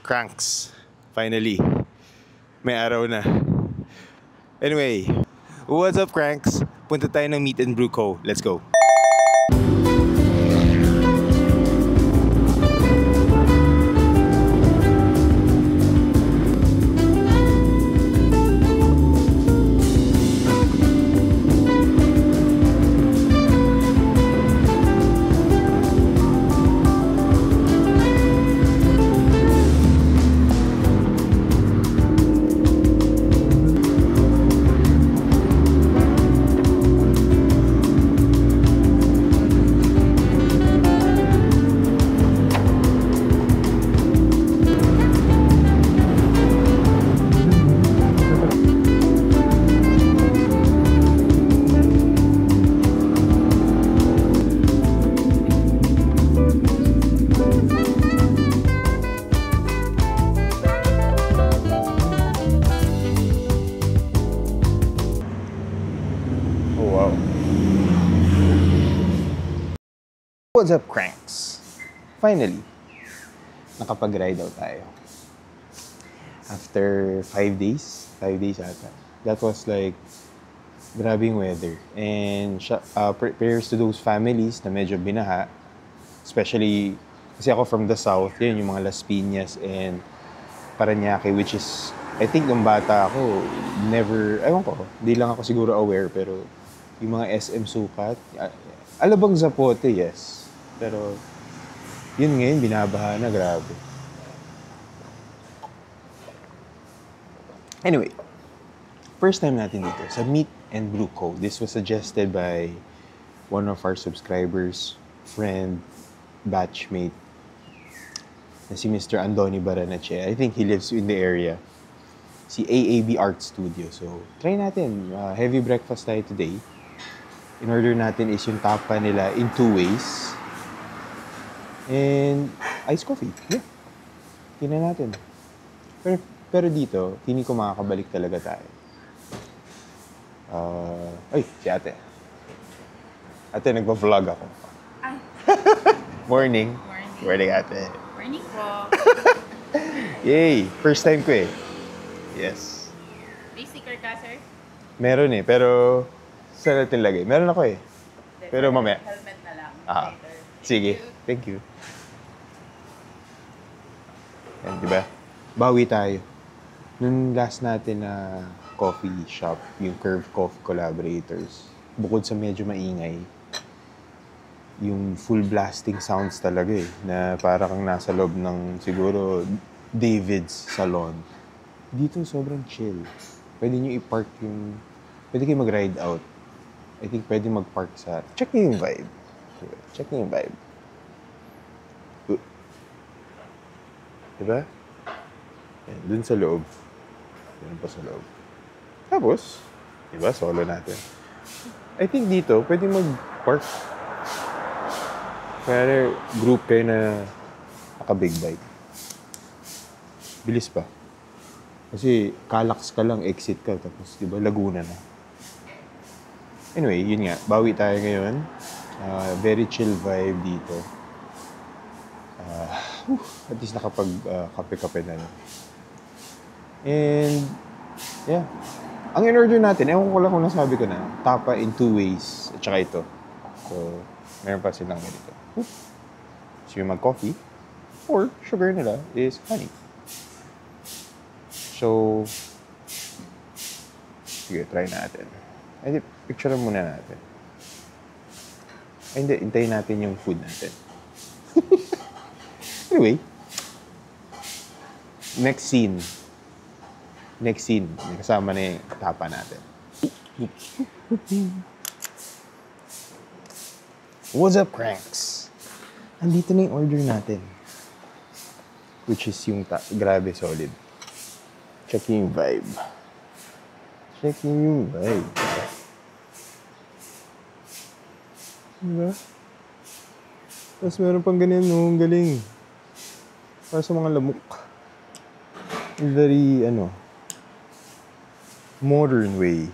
Cranks. Finally. May araw na. Anyway, what's up, Cranks? Punta tayo ng Meet and Brew Co. Let's go. What's up, Cranks? Finally, nakapag-ride out tayo. After 5 days ata. That was like, grabing weather. And prayers to those families na medyo binaha. Especially, kasi ako from the south, yun yung mga Las Piñas and Parañaque, which is, I think nung bata ako, never, ewan ko, di lang ako siguro aware, pero yung mga SM Sukat, Alabang Zapote, yes. Pero, yun ngayon, binabaha na, grabe. Anyway, first time natin dito sa Meet and Brew Co. This was suggested by one of our subscribers, friend, batchmate, na si Mr. Andoni Baranache. I think he lives in the area. Si AAB Art Studio. So, try natin. Heavy breakfast tayo today. In order natin is yung tapa nila in 2 ways. And iced coffee. Yeah. Tingnan natin. Pero dito, hindi ko makakabalik talaga tayo. Ay, si ate. Ate, nagpa-vlog ako. Ay. Morning. Morning. Morning, ate. Morning po. Yay! First time ko eh. Yes. May sticker ka, sir? Meron eh, pero saan natin lagay? Meron ako eh. Pero mamaya. Helmet na lang. Later. Sige. Thank you. Yan, diba? Bawi tayo. Nung last natin na coffee shop, yung Curve Coffee Collaborators, bukod sa medyo maingay, yung full blasting sounds talaga eh, na para kang nasa loob ng siguro David's Salon. Dito sobrang chill. Pwede nyo i-park yung... Pwede kayo mag-ride out. I think pwede mag-park sa... Check nyo yung vibe. Check nyo yung vibe. Diba? Yan, dun sa loob. Dun pa sa loob. Tapos, diba, solo natin. I think dito, pwede mag-park. Kaya group kayo na naka-big bike. Bilis pa. Kasi Calax ka lang, exit ka. Tapos, diba, Laguna na. Anyway, yun nga. Bawi tayo ngayon. Very chill vibe dito. At least nakapag-kape-kape na. And, yeah. Ang in-order natin, ewan ko lang kung nasabi ko na, tapa in 2 ways. At saka ito. So, meron pa silang ganito. So, yung mag-coffee, or sugar nila is honey. So, sige, try natin. Ay, picture muna natin. Ay, hindi, hintayin natin yung food natin. Anyway, next scene. May kasama na yung tapa natin. What's up, Cranks? Andito na yung order natin. Which is yung grabe solid. Check yung vibe. Diba? Tapos meron pang ganyan, no? Ang galing. Para sa mga lamok. Very, modern way.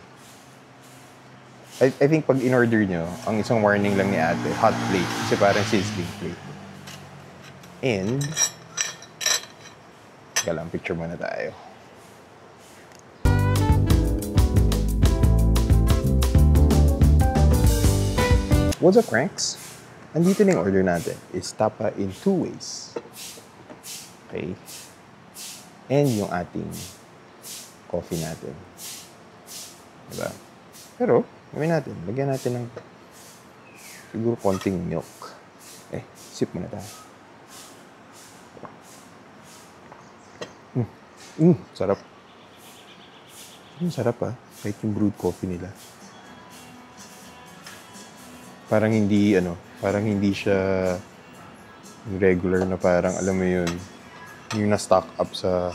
I think pag in-order nyo, ang isang warning lang ni ate, hot plate. Kasi parang sizzling plate. And, Teka lang, picture muna tayo. What's up, Cranks? Andito na yung order natin. It's tapa in 2 ways. Okay. And yung ating coffee natin. Diba? Pero, gawin natin. Lagyan natin ng siguro konting milk. Sip muna tayo. Sarap. Sarap kahit yung brewed coffee nila. Parang hindi, parang hindi siya regular na parang, alam mo yun, yung na-stock up sa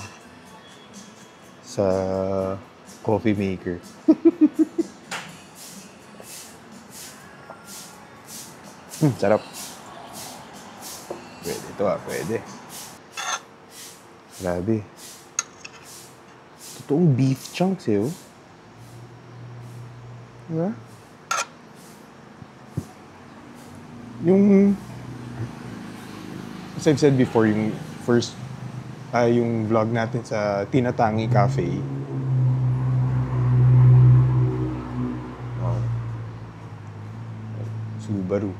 coffee maker. Sarap. Pwede ito pwede. Grabe. Totoong beef chunks oh. Diba? Yung, as I've said before, yung first, yung vlog natin sa Tinatangi Cafe. Subaru.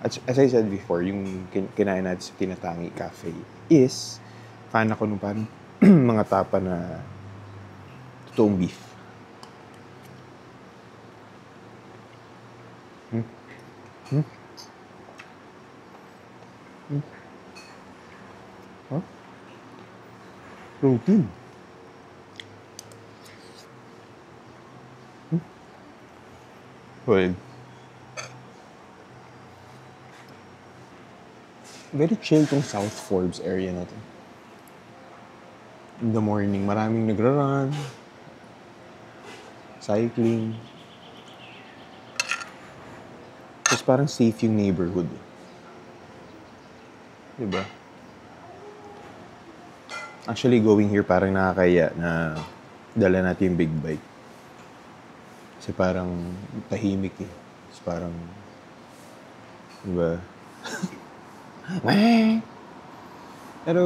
As I said before, yung kinain natin sa Tinatangi Cafe is, fan ako nung parang mga tapa na totoong beef. Protein. Well, very chill tong South Forbes area natin. In the morning, maraming nagra-run, cycling. Tapos parang safe yung neighborhood. Diba? Actually, going here parang nakakaya na dala natin yung big bike. Kasi parang tahimik Kasi parang, diba? Pero,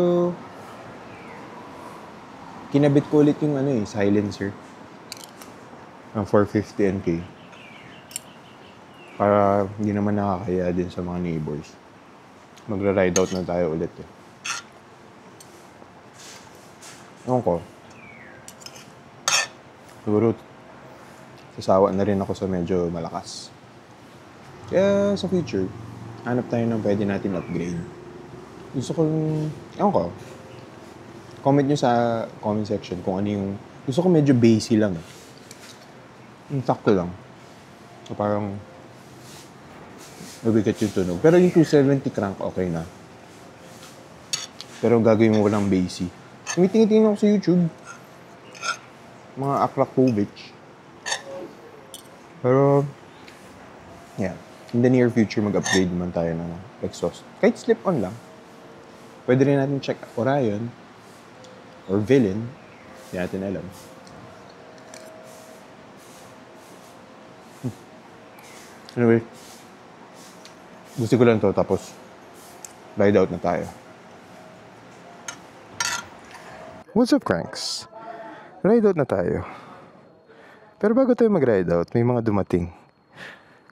kinabit ko ulit yung silencer. Ang 450 NK. Para hindi naman nakakaya din sa mga neighbors. Magra-ride out na tayo ulit Ewan ko. Siguro, sasawa na rin ako sa medyo malakas. Kaya sa future, hanap tayo ng pwede natin upgrade. Gusto ko ewan ko. Comment nyo sa comment section kung ano yung, gusto ko medyo basic lang Yung sakto lang. So parang, mabigat yung tunog. Pero yung 270 crank, okay na. Pero gagawin mo ko ng basic. Tumitingin ako sa YouTube. Mga Aklak Povich. Pero, yeah. In the near future, mag-upgrade naman tayo ng exhaust. Kahit slip-on lang. Pwede rin natin check Orion or Villain. Hindi natin alam. Anyway, gusto ko lang to tapos ride out na tayo. What's up, Cranks? Ride out na tayo. Pero bago tayo mag-ride out, may mga dumating.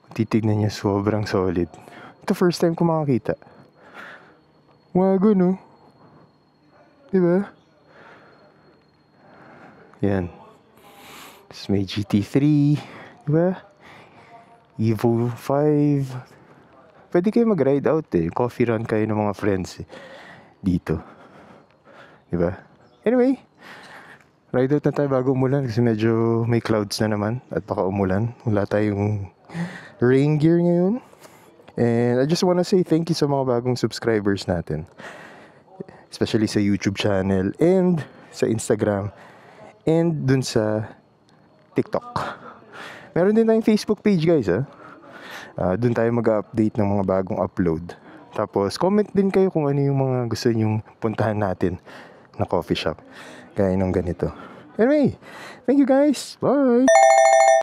Kung titignan niyo, sobrang solid. Ito first time ko makakita. Wago, no? Diba? Yan. Tapos may GT3. Diba? Evo 5. Pwede kayo mag-ride out Coffee run kayo ng mga friends dito. Diba? Anyway, ride out na tayo bago umulan kasi medyo may clouds na naman at baka umulan. Wala tayong rain gear ngayon. And I just wanna say thank you sa mga bagong subscribers natin. Especially sa YouTube channel and sa Instagram and dun sa TikTok. Meron din tayong Facebook page, guys, dun tayo mag-update ng mga bagong upload. Tapos, comment din kayo kung ano yung mga gusto nyong puntahan natin na coffee shop. Gaya ng ganito. Anyway, thank you guys. Bye!